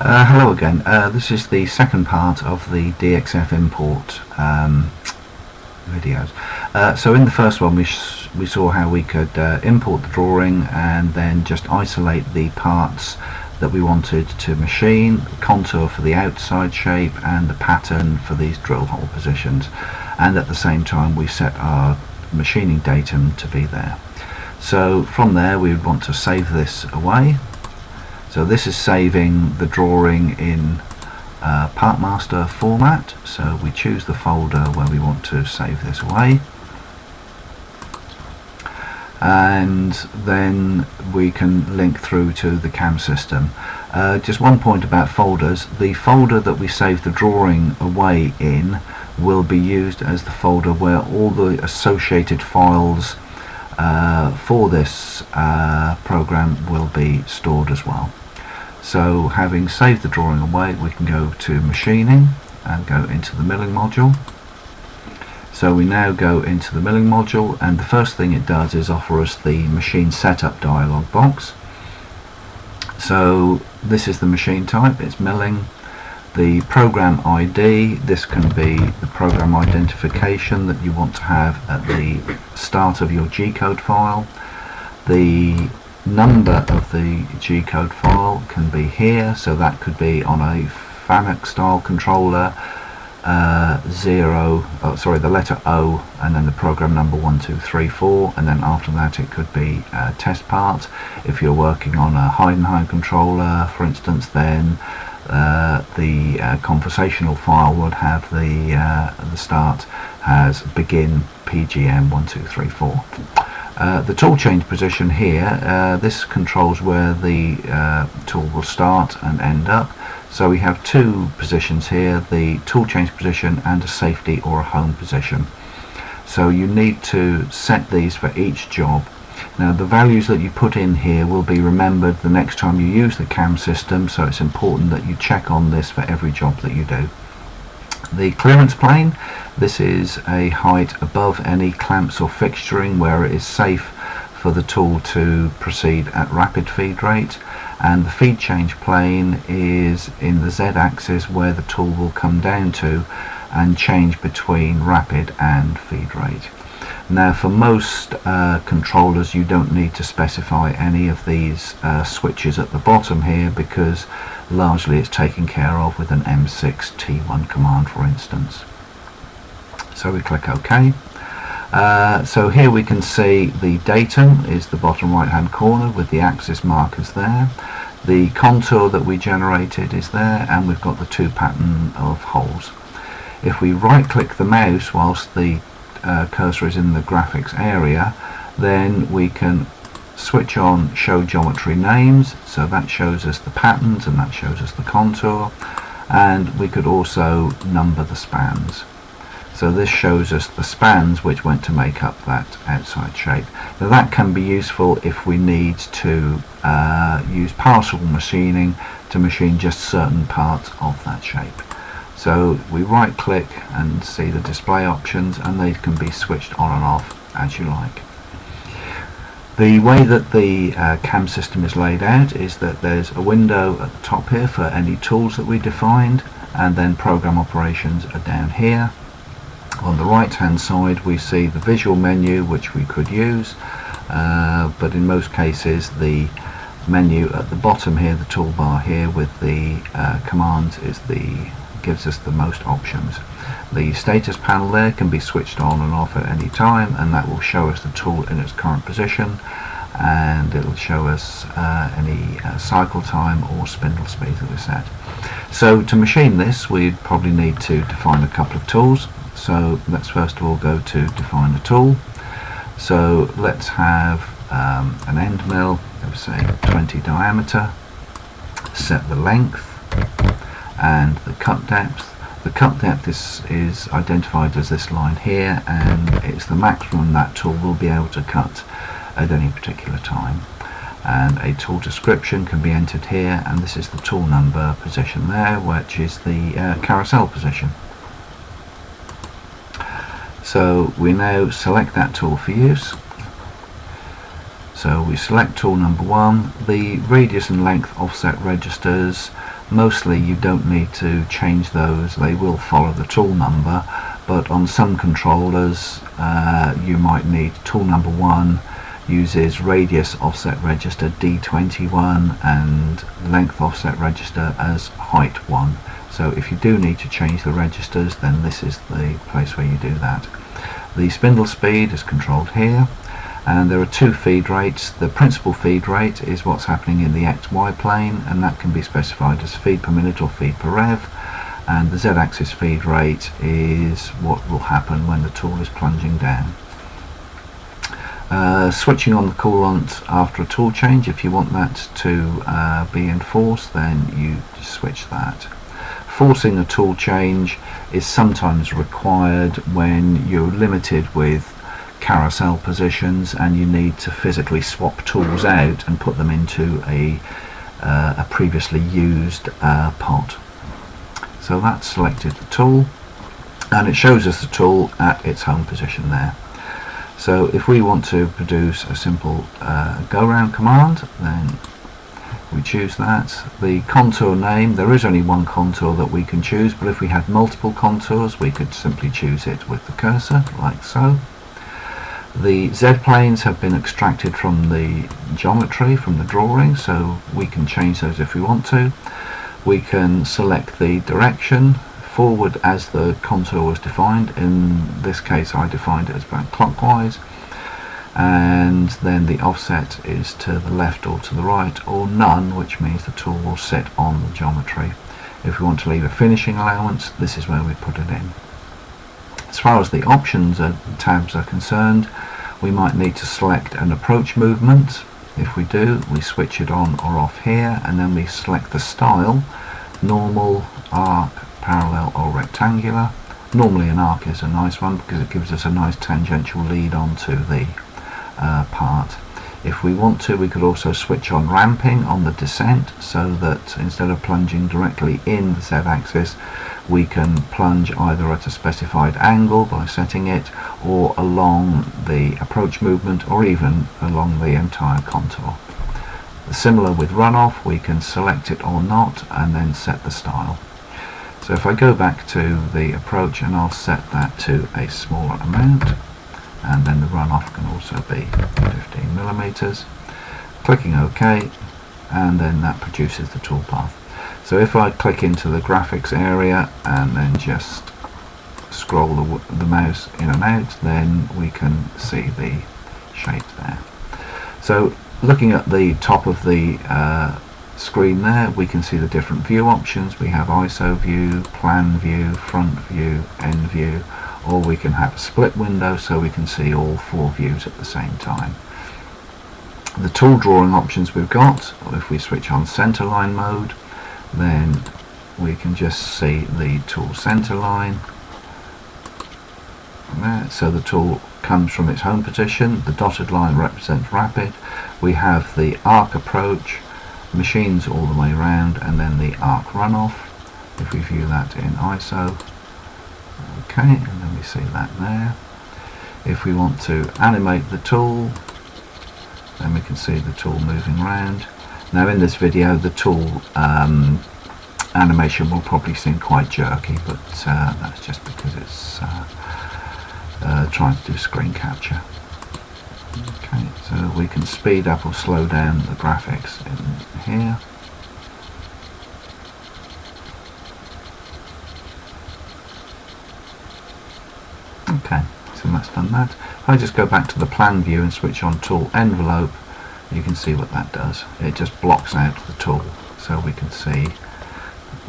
Hello again. This is the second part of the DXF import videos. So in the first one we saw how we could import the drawing and then just isolate the parts that we wanted to machine, the contour for the outside shape and the pattern for these drill hole positions, and at the same time we set our machining datum to be there. So from there we would want to save this away. So this is saving the drawing in PartMaster format, so we choose the folder where we want to save this away, and then we can link through to the CAM system. Just one point about folders: the folder that we save the drawing away in will be used as the folder where all the associated files for this program will be stored as well. So having saved the drawing away, we can go to machining and go into the milling module. So we now go into the milling module, and the first thing it does is offer us the machine setup dialog box. So this is the machine type, it's milling. The program ID, this can be the program identification that you want to have at the start of your G-code file. The number of the G-code file can be here, so that could be on a FANUC style controller, the letter O and then the program number 1234, and then after that it could be test part. If you're working on a Heidenheim controller, for instance, then the conversational file would have the start as begin PGM 1234. The tool change position here, this controls where the tool will start and end up. So we have two positions here, the tool change position and a safety or a home position. So you need to set these for each job. Now the values that you put in here will be remembered the next time you use the CAM system, so it's important that you check on this for every job that you do. The clearance plane, this is a height above any clamps or fixturing where it is safe for the tool to proceed at rapid feed rate, and the feed change plane is in the Z-axis where the tool will come down to and change between rapid and feed rate. Now for most controllers you don't need to specify any of these switches at the bottom here, because largely it's taken care of with an M6 T1 command, for instance. So we click OK. So here we can see the datum is the bottom right hand corner with the axis markers there. The contour that we generated is there, and we've got the two pattern of holes. If we right click the mouse whilst the cursor is in the graphics area, then we can switch on show geometry names, so that shows us the patterns and that shows us the contour, and we could also number the spans. So this shows us the spans which went to make up that outside shape. Now that can be useful if we need to use partial machining to machine just certain parts of that shape. So we right click and see the display options, and they can be switched on and off as you like. The way that the CAM system is laid out is that there's a window at the top here for any tools that we defined, and then program operations are down here. On the right hand side we see the visual menu which we could use, but in most cases the menu at the bottom here, the toolbar here with the commands, gives us the most options. The status panel there can be switched on and off at any time, and that will show us the tool in its current position, and it will show us any cycle time or spindle speed that we set. So to machine this we'd probably need to define a couple of tools. So let's first of all go to define a tool. So let's have an end mill of say 20 diameter, set the length and the cut depth. The cut depth is identified as this line here, and it's the maximum that tool will be able to cut at any particular time. And a tool description can be entered here, and this is the tool number position there, which is the carousel position. So we now select that tool for use. So we select tool number 1. The radius and length offset registers, mostly you don't need to change those, they will follow the tool number, but on some controllers you might need tool number 1 uses radius offset register D21 and length offset register as height 1. So if you do need to change the registers, then this is the place where you do that. The spindle speed is controlled here, and there are 2 feed rates. The principal feed rate is what's happening in the XY plane, and that can be specified as feed per minute or feed per rev, and the Z-axis feed rate is what will happen when the tool is plunging down. Switching on the coolant after a tool change, if you want that to be enforced, then you just switch that. Forcing a tool change is sometimes required when you're limited with carousel positions and you need to physically swap tools out and put them into a previously used pot. So that's selected the tool, and it shows us the tool at its home position there. So if we want to produce a simple go round command, then we choose that. The contour name, there is only one contour that we can choose, but if we had multiple contours we could simply choose it with the cursor, like so. The Z-planes have been extracted from the geometry, from the drawing, so we can change those if we want to. We can select the direction, forward as the contour was defined. In this case I defined it as back clockwise, and then the offset is to the left or to the right, or none, which means the tool will sit on the geometry. If we want to leave a finishing allowance, this is where we put it in. As far as the options tabs are concerned, we might need to select an approach movement. If we do, we switch it on or off here, and then we select the style, normal, arc, parallel or rectangular. Normally an arc is a nice one because it gives us a nice tangential lead onto the part. If we want to, we could also switch on ramping on the descent, so that instead of plunging directly in the Z-axis, we can plunge either at a specified angle by setting it, or along the approach movement, or even along the entire contour. Similar with runoff, we can select it or not and then set the style. So if I go back to the approach, and I'll set that to a smaller amount, and then the runoff can also be 15 millimeters. Clicking OK, and then that produces the toolpath. So if I click into the graphics area and then just scroll the mouse in and out, then we can see the shape there. So looking at the top of the screen there, we can see the different view options. We have ISO view, plan view, front view, end view, or we can have a split window so we can see all 4 views at the same time. The tool drawing options we've got, if we switch on center line mode, then we can just see the tool center line there. So the tool comes from its home position, the dotted line represents rapid, we have the arc approach, machines all the way around, and then the arc runoff. If we view that in ISO, okay, and then we see that there. If we want to animate the tool, then we can see the tool moving around. Now in this video the tool animation will probably seem quite jerky, but that's just because it's trying to do screen capture. Okay, so we can speed up or slow down the graphics in here. Okay, so that's done that. If I just go back to the plan view and switch on tool envelope, you can see what that does. It just blocks out the tool so we can see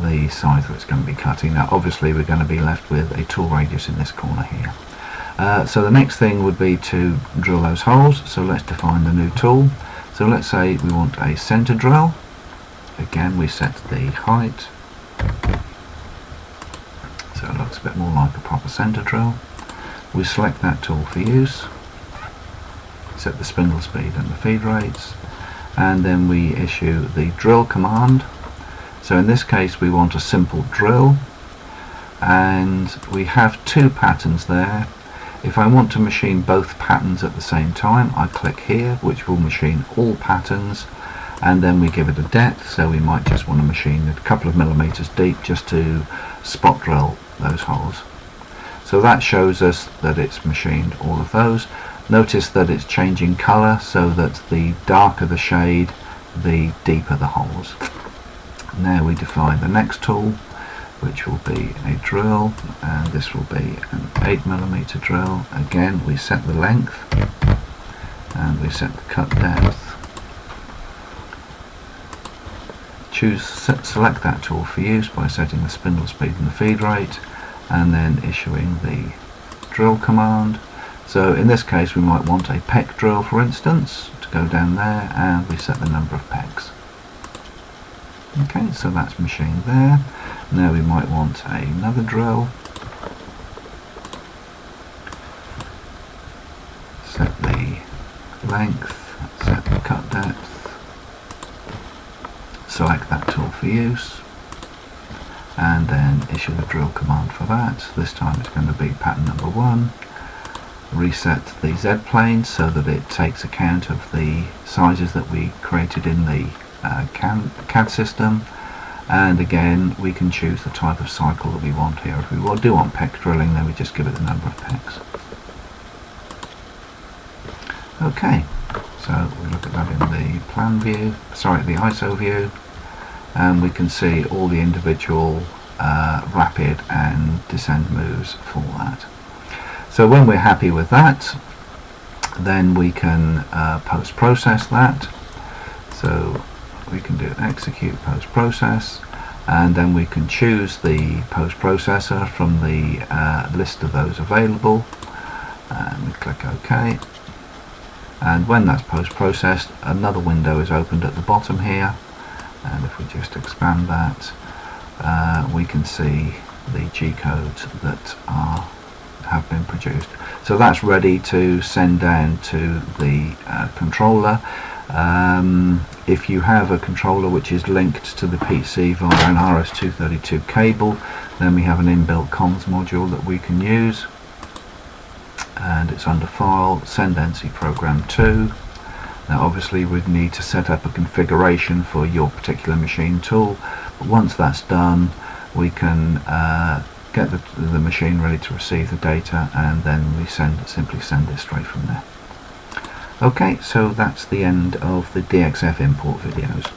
the size that it's going to be cutting. Now obviously we're going to be left with a tool radius in this corner here. So the next thing would be to drill those holes, so let's define the new tool. So let's say we want a center drill. Again, we set the height so it looks a bit more like a proper center drill. We select that tool for use, set the spindle speed and the feed rates, and then we issue the drill command. So in this case we want a simple drill, and we have 2 patterns there. If I want to machine both patterns at the same time, I click here, which will machine all patterns, and then we give it a depth, so we might just want to machine it a couple of millimeters deep just to spot drill those holes. So that shows us that it's machined all of those. Notice that it's changing color, so that the darker the shade, the deeper the holes. Now we define the next tool, which will be a drill, and this will be an 8mm drill. Again, we set the length and we set the cut depth. Select that tool for use by setting the spindle speed and the feed rate, and then issuing the drill command. So in this case we might want a peck drill, for instance, to go down there, and we set the number of pecks. Okay, so that's machined there. Now we might want another drill. Set the length, set the cut depth. Select that tool for use, and then issue the drill command for that. This time it's going to be pattern number 1. Reset the Z plane so that it takes account of the sizes that we created in the CAD system, and again we can choose the type of cycle that we want here. If we do want peck drilling, then we just give it the number of pecks. Okay, so we look at that in the plan view, sorry, the ISO view, and we can see all the individual rapid and descend moves for that. So when we're happy with that, then we can post-process that. So we can do execute post-process, and then we can choose the post-processor from the list of those available, and we click OK. And when that's post-processed, another window is opened at the bottom here, and if we just expand that, we can see the G-codes that have been produced. So that's ready to send down to the controller. If you have a controller which is linked to the PC via an RS-232 cable, then we have an inbuilt comms module that we can use, and it's under File, Send NC Program 2. Now obviously we'd need to set up a configuration for your particular machine tool, but once that's done we can get the machine ready to receive the data, and then we simply send it straight from there. Okay, so that's the end of the DXF import videos.